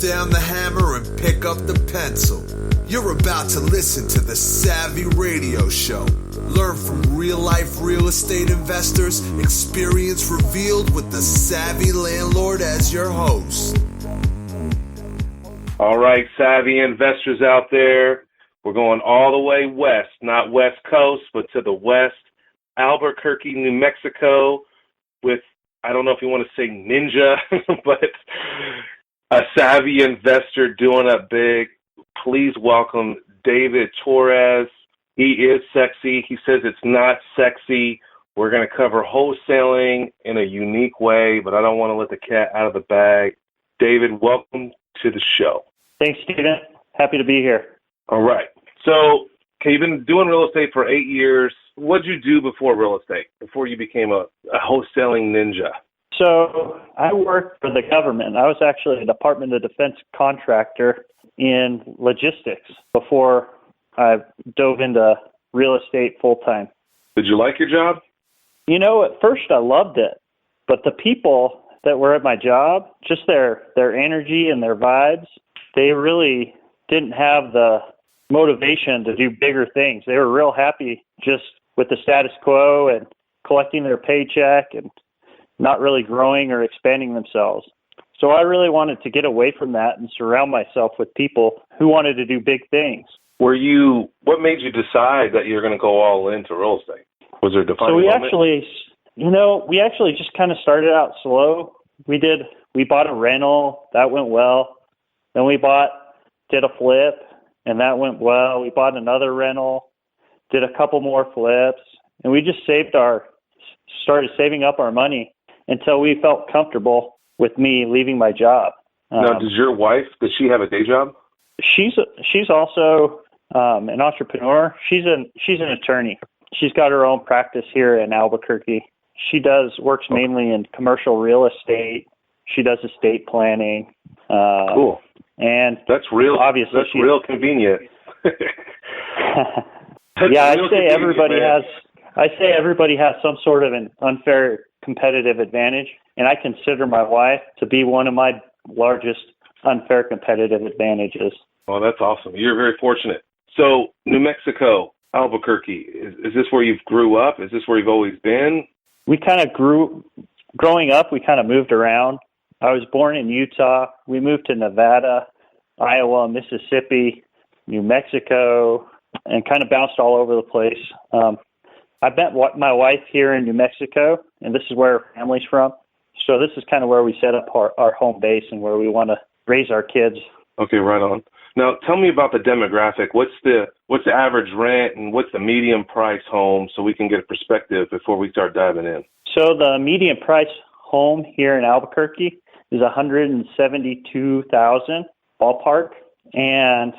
down the hammer and pick up the pencil. You're about to listen to the Savvy Radio Show. Learn from real-life real estate investors, experience revealed with the Savvy Landlord as your host. All right, savvy investors out there, we're going all the way west, not West Coast, but to the west, Albuquerque, New Mexico, with, I don't know if you want to say ninja, but a savvy investor doing up big. Please welcome David Torres. He is sexy. He says it's not sexy. We're going to cover wholesaling in a unique way, but I don't want to let the cat out of the bag. David, welcome to the show. Thanks, Steven. Happy to be here. All right. So, you've been doing real estate for 8 years. What did you do before real estate, before you became a wholesaling ninja? So I worked for the government. I was actually a Department of Defense contractor in logistics before I dove into real estate full-time. Did you like your job? You know, at first I loved it, but the people that were at my job, just their energy and their vibes, they really didn't have the motivation to do bigger things. They were real happy just with the status quo and collecting their paycheck and not really growing or expanding themselves. So I really wanted to get away from that and surround myself with people who wanted to do big things. What made you decide that you're going to go all into real estate? Was there a defining moment? We actually just kind of started out slow. We bought a rental, that went well. Then we did a flip, and that went well. We bought another rental, did a couple more flips, and we just started saving up our money until we felt comfortable with me leaving my job. Now, does your wife, does she have a day job? She's also an entrepreneur. She's an attorney. She's got her own practice here in Albuquerque. She works mainly in commercial real estate. She does estate planning. Cool. And that's real. Obviously, that's real convenient. Yeah, I say everybody has some sort of an unfair competitive advantage, and I consider my wife to be one of my largest unfair competitive advantages. Oh, that's awesome. You're very fortunate. So, New Mexico, Albuquerque, is this where you grew up? Is this where you've always been? We kind of growing up, we kind of moved around. I was born in Utah. We moved to Nevada, Iowa, Mississippi, New Mexico, and kind of bounced all over the place. I met my wife here in New Mexico, and this is where her family's from. So this is kind of where we set up our home base and where we want to raise our kids. Okay, right on. Now, tell me about the demographic. What's the average rent and what's the median price home so we can get a perspective before we start diving in? So the median price home here in Albuquerque is $172,000 ballpark, and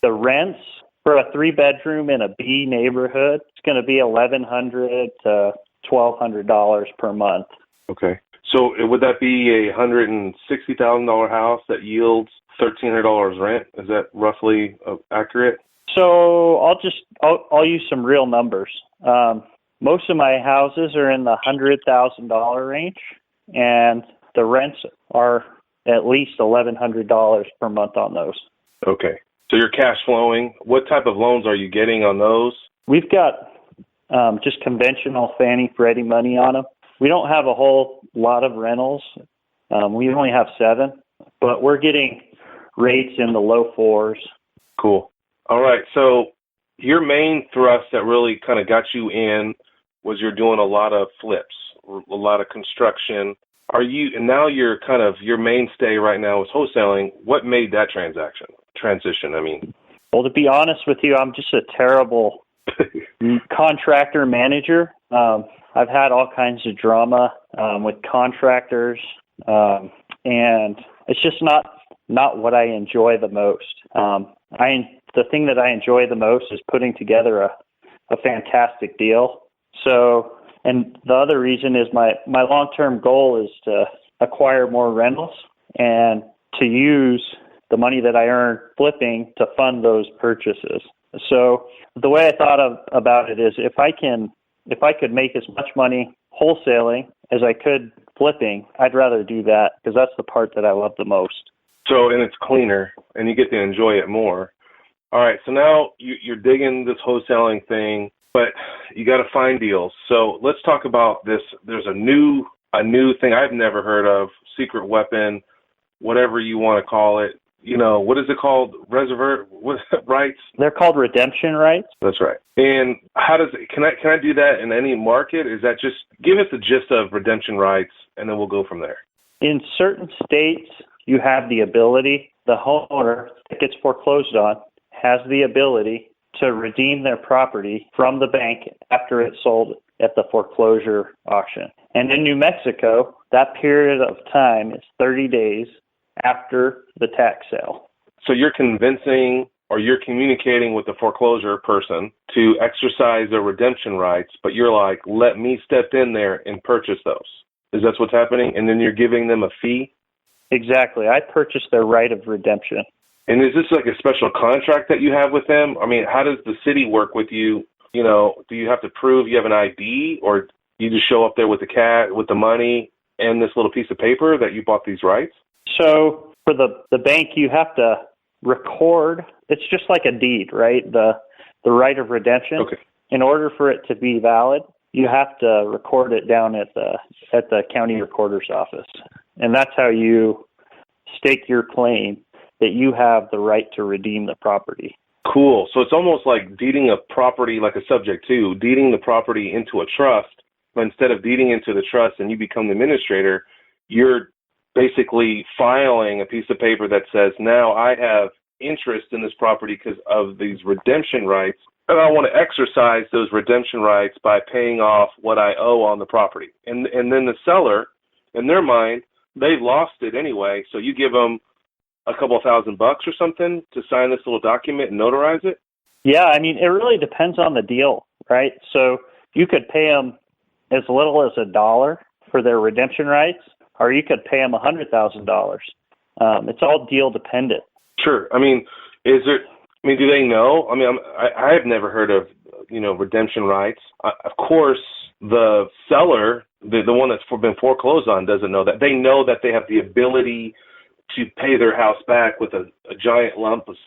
the rents for a 3-bedroom in a B neighborhood, it's going to be $1,100 to $1,200 per month. Okay. So would that be a $160,000 house that yields $1,300 rent? Is that roughly accurate? So I'll use some real numbers. Most of my houses are in the $100,000 range, and the rents are at least $1,100 per month on those. Okay. So you're cash flowing. What type of loans are you getting on those? We've got just conventional Fannie Freddie money on them. We don't have a whole lot of rentals. We only have 7, but we're getting rates in the low 4s. Cool. All right. So your main thrust that really kind of got you in was you're doing a lot of flips, a lot of construction. And now you're kind of, your mainstay right now is wholesaling. What made that transition? Well, to be honest with you, I'm just a terrible contractor manager. I've had all kinds of drama with contractors, and it's just not what I enjoy the most. The thing that I enjoy the most is putting together a fantastic deal. So, and the other reason is my long-term goal is to acquire more rentals and to use the money that I earn flipping to fund those purchases. So the way I thought about it is if I could make as much money wholesaling as I could flipping, I'd rather do that because that's the part that I love the most. So, and it's cleaner, and you get to enjoy it more. All right, so now you're digging this wholesaling thing, but you got to find deals. So let's talk about this. There's a new thing I've never heard of, secret weapon, whatever you want to call it. You know, what is it called? Rights? They're called redemption rights. That's right. And how does it, can I do that in any market? Is that just, give us the gist of redemption rights, and then we'll go from there. In certain states, you have the ability, the homeowner that gets foreclosed on has the ability to redeem their property from the bank after it's sold at the foreclosure auction. And in New Mexico, that period of time is 30 days after the tax sale. So you're convincing or you're communicating with the foreclosure person to exercise their redemption rights, but you're like, let me step in there and purchase those. Is that what's happening? And then you're giving them a fee? Exactly. I purchased their right of redemption. And is this like a special contract that you have with them? I mean, how does the city work with you? You know, do you have to prove you have an ID, or you just show up there with the money and this little piece of paper that you bought these rights? So for the bank, you have to record. It's just like a deed, right? The right of redemption. Okay. In order for it to be valid, you have to record it down at the county recorder's office, and that's how you stake your claim that you have the right to redeem the property. Cool. So it's almost like deeding a property, like a subject to, deeding the property into a trust, but instead of deeding into the trust and you become the administrator, you're basically filing a piece of paper that says, now I have interest in this property because of these redemption rights, and I want to exercise those redemption rights by paying off what I owe on the property. And then the seller, in their mind, they lost it anyway, so you give them a couple $1,000 or something to sign this little document and notarize it? Yeah, I mean, it really depends on the deal, right? So you could pay them as little as $1 for their redemption rights, or you could pay them $100,000. It's all deal dependent. Sure. I mean, do they know? I mean, I have never heard of, redemption rights. Of course, the seller, the one that's been foreclosed on, doesn't know that. They know that they have the ability to pay their house back with a giant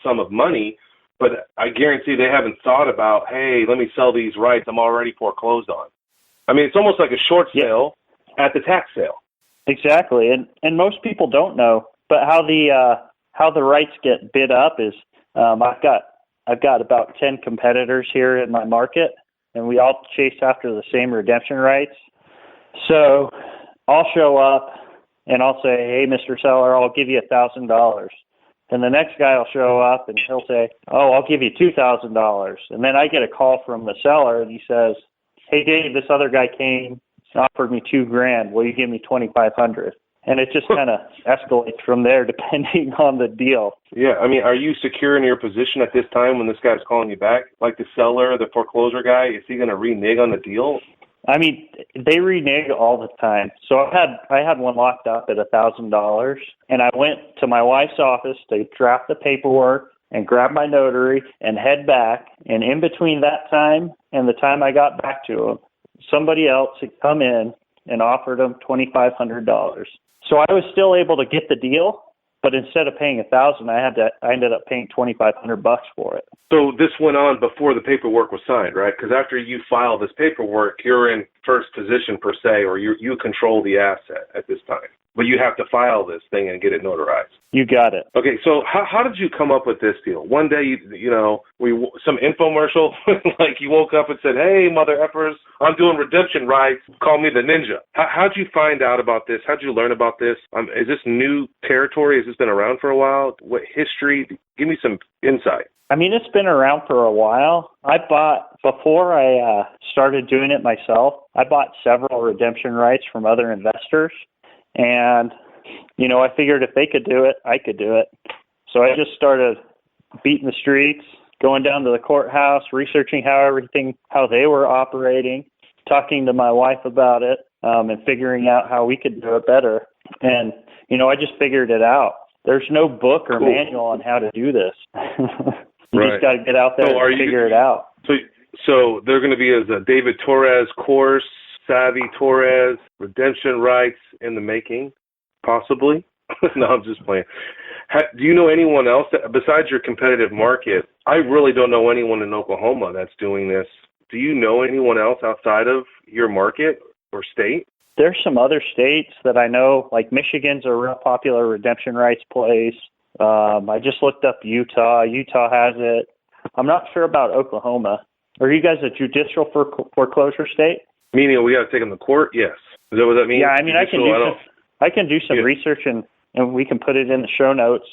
sum of money, but I guarantee they haven't thought about, hey, let me sell these rights I'm already foreclosed on. I mean, it's almost like a short sale at the tax sale. Exactly, and most people don't know. But how the rights get bid up is I've got about 10 competitors here in my market, and we all chase after the same redemption rights. So I'll show up and I'll say, hey, Mr. Seller, I'll give you $1,000. And the next guy will show up and he'll say, oh, I'll give you $2,000. And then I get a call from the seller and he says, hey, Dave, this other guy came and offered me $2,000. Will you give me $2,500? And it just kind of escalates from there depending on the deal. Yeah, I mean, are you secure in your position at this time when this guy's calling you back? Like the seller, the foreclosure guy, is he going to renege on the deal? I mean, they renege all the time. So I had one locked up at $1,000, and I went to my wife's office to draft the paperwork and grab my notary and head back. And in between that time and the time I got back to him, somebody else had come in and offered him $2,500. So I was still able to get the deal, but instead of paying $1,000, I ended up paying $2,500 for it. So this went on before the paperwork was signed, right? Because after you file this paperwork, you're in first position per se, or you control the asset at this time. But you have to file this thing and get it notarized. You got it. Okay, so how did you come up with this deal? One day, some infomercial, like you woke up and said, hey, mother effers, I'm doing redemption rights, call me the ninja. How'd you find out about this? How'd you learn about this? Is this new territory? Has this been around for a while? What history? Give me some insight. I mean, it's been around for a while. Before I started doing it myself, I bought several redemption rights from other investors. And, I figured if they could do it, I could do it. So I just started beating the streets, going down to the courthouse, researching how they were operating, talking to my wife about it, and figuring out how we could do it better. And, I just figured it out. There's no book or manual on how to do this. You just got to get out there and figure it out. So they're going to be as a David Torres course, Savvy Torres, redemption rights in the making, possibly. No, I'm just playing. Do you know anyone else besides your competitive market? I really don't know anyone in Oklahoma that's doing this. Do you know anyone else outside of your market or state? There's some other states that I know, like Michigan's a real popular redemption rights place. I just looked up Utah. Utah has it. I'm not sure about Oklahoma. Are you guys a judicial foreclosure state? Meaning we got to take them to court? Yes. Is that what that means? Yeah, I mean, I can do some research and we can put it in the show notes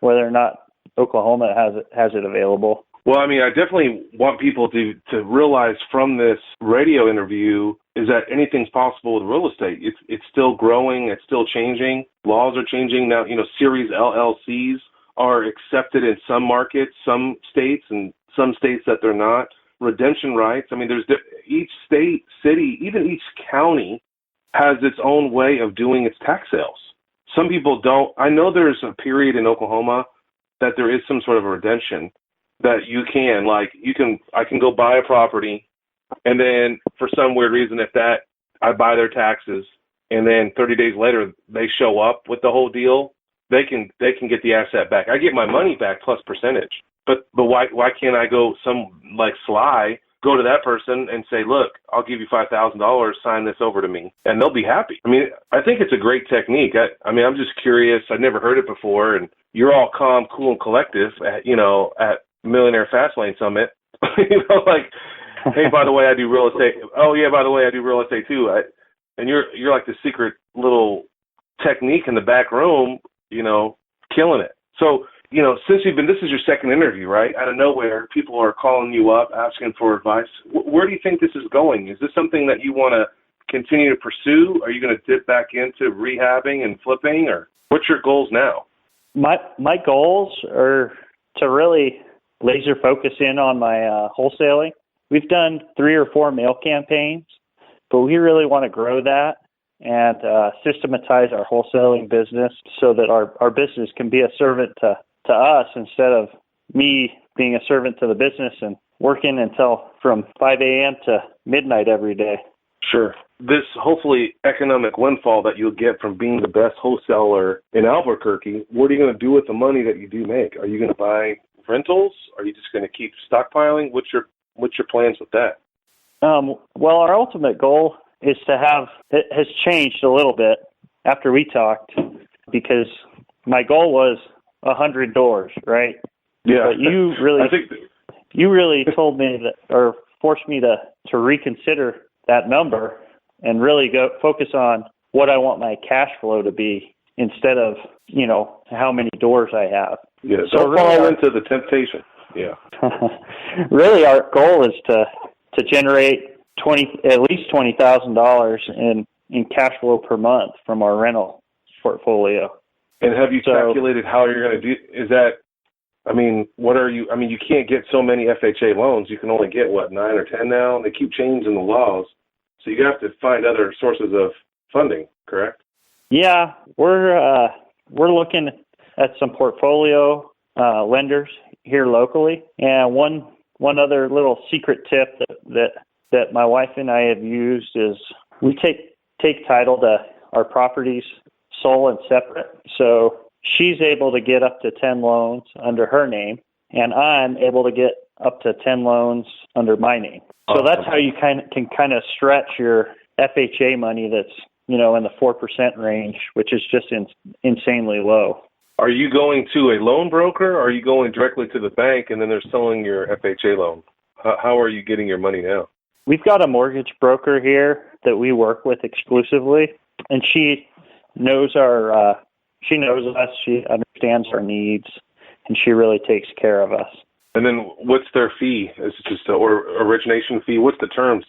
whether or not Oklahoma has it available. Well, I mean, I definitely want people to realize from this radio interview is that anything's possible with real estate. It's still growing. It's still changing. Laws are changing now. Series LLCs are accepted in some markets, some states, and some states that they're not. Redemption rights. I mean, there's each state, city, even each county has its own way of doing its tax sales. Some people don't. I know there's a period in Oklahoma that there is some sort of a redemption that I can go buy a property, and then for some weird reason, I buy their taxes, and then 30 days later they show up with the whole deal, they can get the asset back. I get my money back plus percentage. But why can't I go like Sly, go to that person and say, look, I'll give you $5,000, sign this over to me, and they'll be happy. I mean, I think it's a great technique. I'm just curious. I've never heard it before, and you're all calm, cool, and collective at Millionaire Fastlane Summit. Hey, by the way, I do real estate. Oh yeah, by the way, I do real estate too. And you're like the secret little technique in the back room, killing it. So, since this is your second interview, right? Out of nowhere, people are calling you up, asking for advice. Where do you think this is going? Is this something that you want to continue to pursue? Are you going to dip back into rehabbing and flipping, or what's your goals now? My goals are to really laser focus in on my wholesaling. We've done 3 or 4 mail campaigns, but we really want to grow that and systematize our wholesaling business so that our business can be a servant to us instead of me being a servant to the business and working until from 5 a.m. to midnight every day. Sure. This hopefully economic windfall that you'll get from being the best wholesaler in Albuquerque, what are you going to do with the money that you do make? Are you going to buy rentals? Are you just going to keep stockpiling? What's your plans with that? Well, our ultimate goal is it has changed a little bit after we talked, because my goal was 100 doors, right? Yeah. But you really told me that, or forced me to reconsider that number and really go focus on what I want my cash flow to be instead of, how many doors I have. Yeah, so don't fall into the temptation. Yeah. Really, our goal is to generate at least $20,000 in cash flow per month from our rental portfolio. And have you calculated how you're going to do? Is that? What are you? You can't get so many FHA loans. You can only get 9 or 10 now. They keep changing the laws, so you have to find other sources of funding. Correct? Yeah, we're looking at some portfolio lenders here locally, and one other little secret tip that my wife and I have used is we take title to our properties sole and separate. So she's able to get up to 10 loans under her name, and I'm able to get up to 10 loans under my name. So that's how you can stretch your FHA money that's in the 4% range, which is just insanely low. Are you going to a loan broker, or are you going directly to the bank and then they're selling your FHA loan? How are you getting your money now? We've got a mortgage broker here that we work with exclusively, and she knows us, she understands our needs, and she really takes care of us. And then what's their fee? Is it just or origination fee? What's the terms?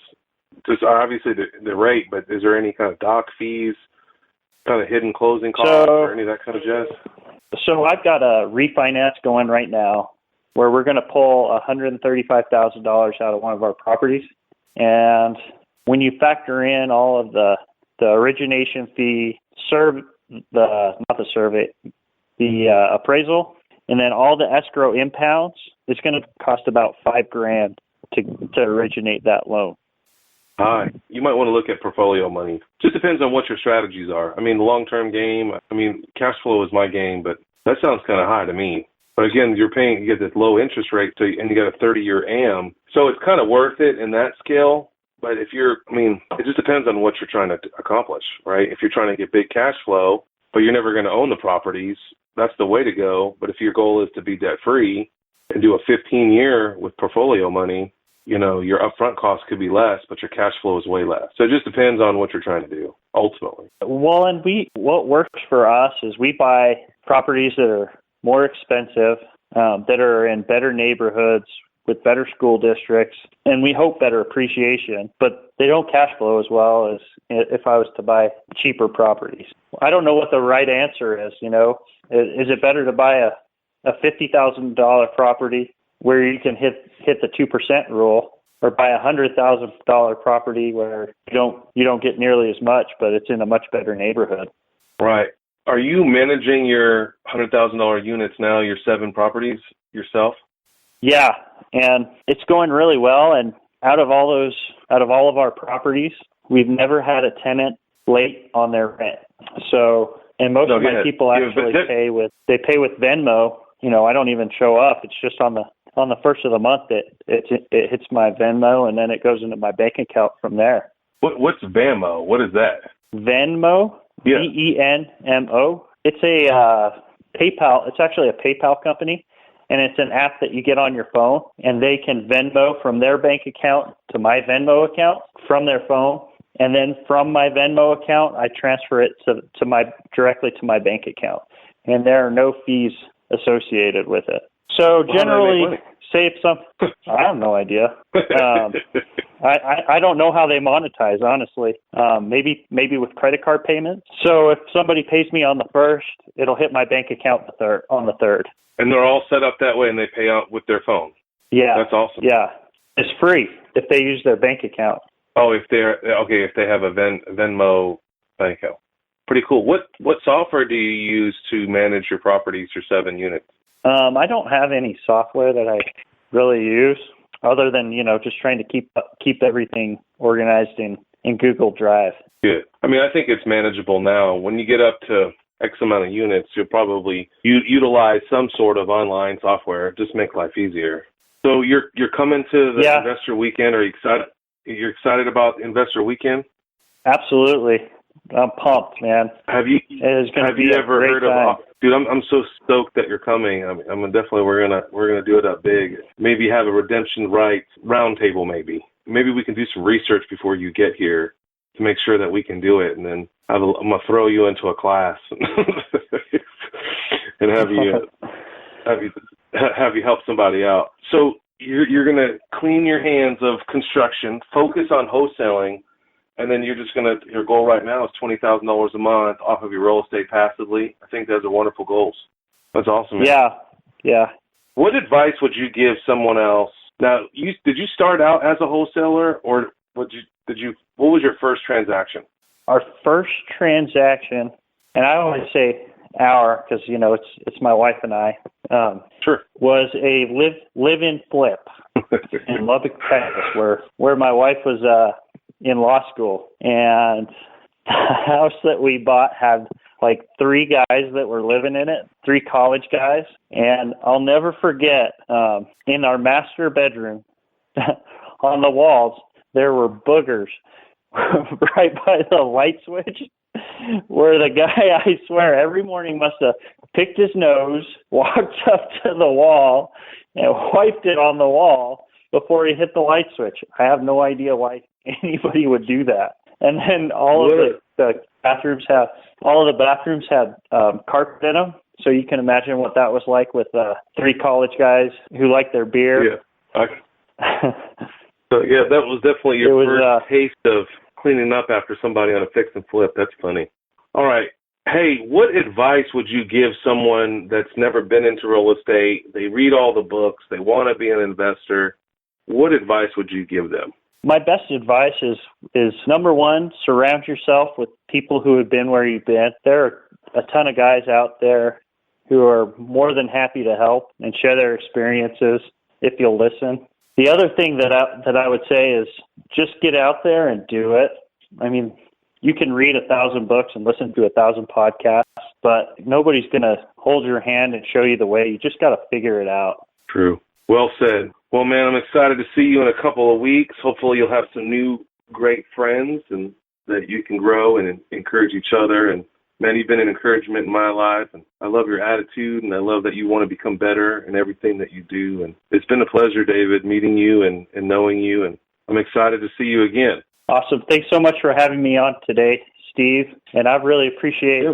Just obviously the rate, but is there any kind of doc fees, kind of hidden closing costs, or any of that kind of jazz? So I've got a refinance going right now where we're going to pull $135,000 out of one of our properties. And when you factor in all of the origination fee, the appraisal, and then all the escrow impounds, it's going to cost about $5,000 to originate that loan. You might want to look at portfolio money. Just depends on what your strategies are. The long-term game, cash flow is my game, but That sounds kind of high to me. But again, you get this low interest rate, and you got a 30-year AM. So it's kind of worth it in that scale. But it just depends on what you're trying to accomplish, right? If you're trying to get big cash flow, but you're never going to own the properties, that's the way to go. But if your goal is to be debt-free and do a 15-year with portfolio money, your upfront cost could be less, but your cash flow is way less. So it just depends on what you're trying to do, ultimately. Well, and what works for us is we buy properties that are more expensive, that are in better neighborhoods with better school districts, and we hope better appreciation, but they don't cash flow as well as if I was to buy cheaper properties. I don't know what the right answer is, Is it better to buy a $50,000 property where you can hit the 2% rule, or buy a $100,000 property where you don't get nearly as much, but it's in a much better neighborhood? Right. Are you managing your $100,000 units now, your 7 properties yourself? Yeah, and it's going really well. And out of all of our properties, we've never had a tenant late on their rent. So, and most of my people actually pay with Venmo. I don't even show up. It's just on the first of the month that it hits my Venmo, and then it goes into my bank account from there. What's Venmo? What is that? Venmo, yeah. Venmo. It's a PayPal. It's actually a PayPal company, and it's an app that you get on your phone, and they can Venmo from their bank account to my Venmo account from their phone, and then from my Venmo account, I transfer it directly to my bank account, and there are no fees associated with it. So generally, say if I have no idea. I don't know how they monetize, honestly. Maybe with credit card payments. So if somebody pays me on the 1st, it'll hit my bank account on the 3rd. And they're all set up that way, and they pay out with their phone. Yeah, that's awesome. Yeah, it's free if they use their bank account. Oh, if they have a Venmo bank account. Pretty cool. What software do you use to manage your properties, your 7 units? I don't have any software that I really use other than, just trying to keep everything organized in Google Drive. Good. I think it's manageable now. When you get up to X amount of units, you'll probably utilize some sort of online software. Just make life easier. So you're coming to the Investor Weekend. Are you excited? You're excited about Investor Weekend? Absolutely. I'm pumped, man. Have you ever heard of? Dude, I'm so stoked that you're coming. Definitely we're gonna do it up big. Maybe have a redemption rights roundtable. Maybe we can do some research before you get here to make sure that we can do it, and then I'm gonna throw you into a class and have you help somebody out. So you're gonna clean your hands of construction, focus on wholesaling. And then your goal right now is $20,000 a month off of your real estate passively. I think those are wonderful goals. That's awesome, man. Yeah. What advice would you give someone else? Now, did you start out as a wholesaler, or what was your first transaction? Our first transaction, and I always say our because it's my wife and I. Sure. Was a live-in flip in Lubbock, Texas, where my wife was in law school, and the house that we bought had like 3 guys that were living in it, 3 college guys, and I'll never forget in our master bedroom on the walls there were boogers right by the light switch where the guy, I swear, every morning must have picked his nose, walked up to the wall, and wiped it on the wall before he hit the light switch. I have no idea why anybody would do that. And then all of the bathrooms had carpet in them. So you can imagine what that was like with 3 college guys who like their beer. Yeah. So that was definitely your first taste of cleaning up after somebody on a fix and flip. That's funny. All right. Hey, what advice would you give someone that's never been into real estate? They read all the books. They want to be an investor. What advice would you give them? My best advice is number 1, surround yourself with people who have been where you've been. There are a ton of guys out there who are more than happy to help and share their experiences if you'll listen. The other thing that I would say is just get out there and do it. You can read 1,000 books and listen to 1,000 podcasts, but nobody's going to hold your hand and show you the way. You just got to figure it out. True. Well said. Well, man, I'm excited to see you in a couple of weeks. Hopefully you'll have some new great friends and that you can grow and encourage each other. And, man, you've been an encouragement in my life. And I love your attitude, and I love that you want to become better in everything that you do. And it's been a pleasure, David, meeting you and knowing you. And I'm excited to see you again. Awesome. Thanks so much for having me on today, Steve. And I really appreciate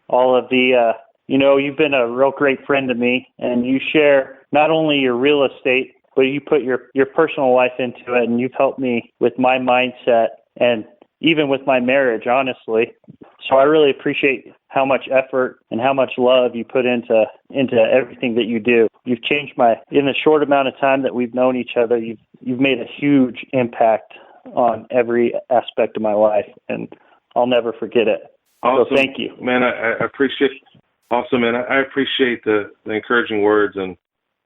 all of the, you've been a real great friend to me, and you share not only your real estate, but you put your personal life into it, and you've helped me with my mindset and even with my marriage, honestly. So I really appreciate how much effort and how much love you put into everything that you do. You've changed in the short amount of time that we've known each other, you've made a huge impact on every aspect of my life, and I'll never forget it. Awesome. So thank you. Man, I appreciate awesome, man. I appreciate the encouraging words, and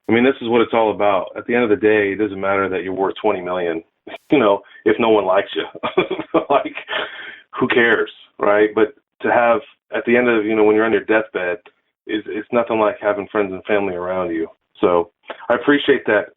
I mean, this is what it's all about. At the end of the day, it doesn't matter that you're worth $20 million, if no one likes you. Like, who cares, right? But to have, at the end of, when you're on your deathbed, it's nothing like having friends and family around you. So I appreciate that.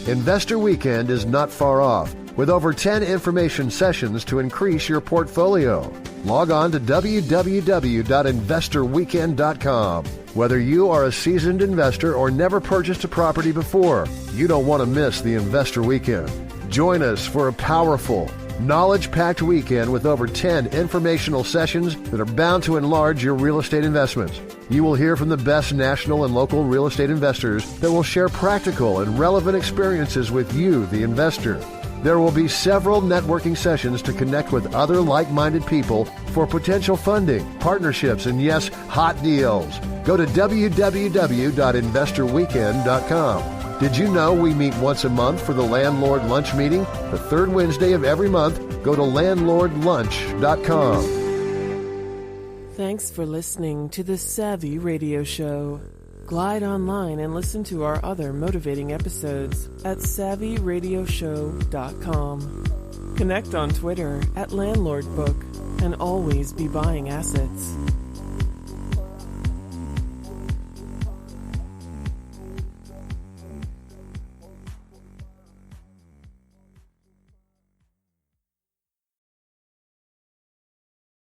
Investor Weekend is not far off, with over 10 information sessions to increase your portfolio. Log on to www.investorweekend.com. Whether you are a seasoned investor or never purchased a property before, you don't want to miss the Investor Weekend. Join us for a powerful, knowledge-packed weekend with over 10 informational sessions that are bound to enlarge your real estate investments. You will hear from the best national and local real estate investors that will share practical and relevant experiences with you, the investor. There will be several networking sessions to connect with other like-minded people for potential funding, partnerships, and yes, hot deals. Go to www.investorweekend.com. Did you know we meet once a month for the Landlord Lunch Meeting? The third Wednesday of every month. Go to landlordlunch.com. Thanks for listening to the Savvy Radio Show. Glide online and listen to our other motivating episodes at savvyradioshow.com. Connect on Twitter at LandlordBook and always be buying assets.